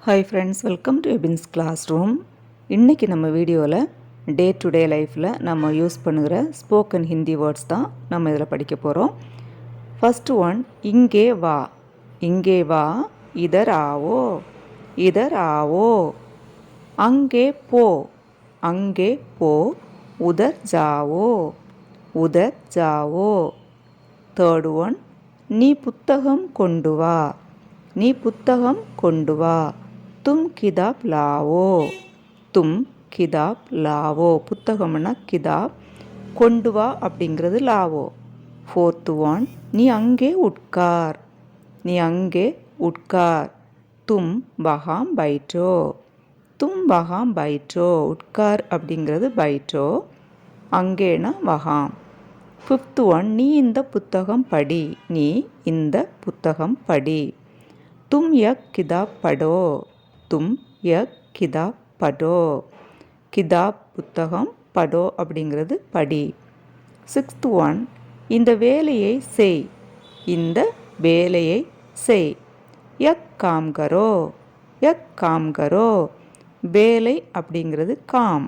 Hi friends, welcome to Ebin's classroom. இன்றைக்கி நம்ம வீடியோவில் டே டு டே லைஃப்பில் நம்ம யூஸ் பண்ணுகிற ஸ்போக்கன் ஹிந்தி வேர்ட்ஸ் தான் நம்ம இதில் படிக்க போகிறோம். ஃபஸ்ட்டு ஒன், இங்கே வா. இங்கே வா, இதர் ஆவோ. இதர் ஆவோ. அங்கே போ. அங்கே போ, உதர் ஜாவோ. உதர் ஜாவோ. தேர்ட் ஒன், நீ புத்தகம் கொண்டு வா. நீ புத்தகம் கொண்டு வா. தும் கிதாப் லாவோ. தும் கிதாப் லாவோ. புத்தகம்னா கிதாப், கொண்டு வா அப்படிங்கிறது லாவோ. ஃபோர்த் ஒன், நீ அங்கே உட்கார். நீ அங்கே உட்கார். தும் வஹாம் பைட்டோ. தும் வஹாம் பைட்டோ. உட்கார் அப்படிங்கிறது பைட்டோ, அங்கேனா வஹாம். ஃபிஃப்த் ஒன், நீ இந்த புத்தகம் படி. நீ இந்த புத்தகம் படி. தும் யக் கிதாப் படோ. தும் யக் கிதாப் படோ. கிதாப் புத்தகம், படோ அப்படிங்கிறது படி. சிக்ஸ்த் ஒன், இந்த வேலையை செய். இந்த வேலையை செய். யக் காம் கரோ. யக் காம் கரோ. வேலை அப்படிங்கிறது காம்.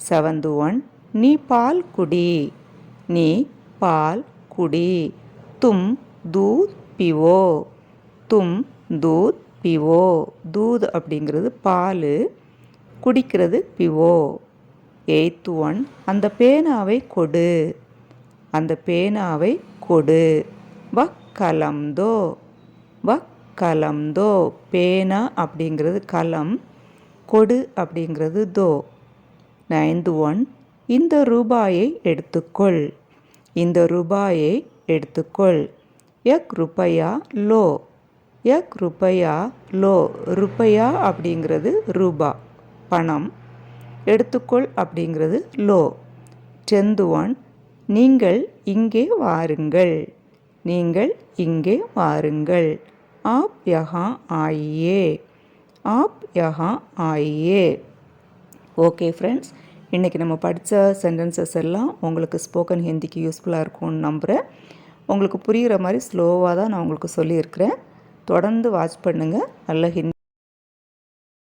செவன்த் ஒன், நீ பால் குடி. நீ பால் குடி. தும் தூத் பிவோ. தும் தூத் பிவோ. தூத் அப்படிங்கிறது பால், குடிக்கிறது பிவோ. எய்த் ஒன், அந்த பேனாவை கொடு. அந்த பேனாவை கொடு. வக் கலம் தோ. வக் கலம் தோ. பேனா அப்படிங்கிறது கலம், கொடு அப்படிங்கிறது தோ. நைன்த் ஒன், இந்த ரூபாயை எடுத்துக்கொள். இந்த ரூபாயை எடுத்துக்கொள். யக் ருப்பையா லோ. யக் ருப்பையா லோ. ருப்பையா அப்படிங்கிறது ரூபா, பணம். எடுத்துக்கொள் அப்படிங்கிறது லோ. டென்த் ஒன், நீங்கள் இங்கே வாருங்கள். நீங்கள் இங்கே வாருங்கள். ஆப் யஹா ஆயியே. ஆப் யஹா ஆயியே. ஓகே ஃப்ரெண்ட்ஸ், இன்றைக்கி நம்ம படித்த சென்டென்சஸ் எல்லாம் உங்களுக்கு ஸ்போக்கன் ஹிந்திக்கு யூஸ்ஃபுல்லாக இருக்கும்னு நம்புகிறேன். உங்களுக்கு புரிகிற மாதிரி ஸ்லோவாக தான் நான் உங்களுக்கு சொல்லியிருக்கிறேன். தொடர்ந்து வாட்ச் பண்ணுங்கள். நல்ல ஹிந்தி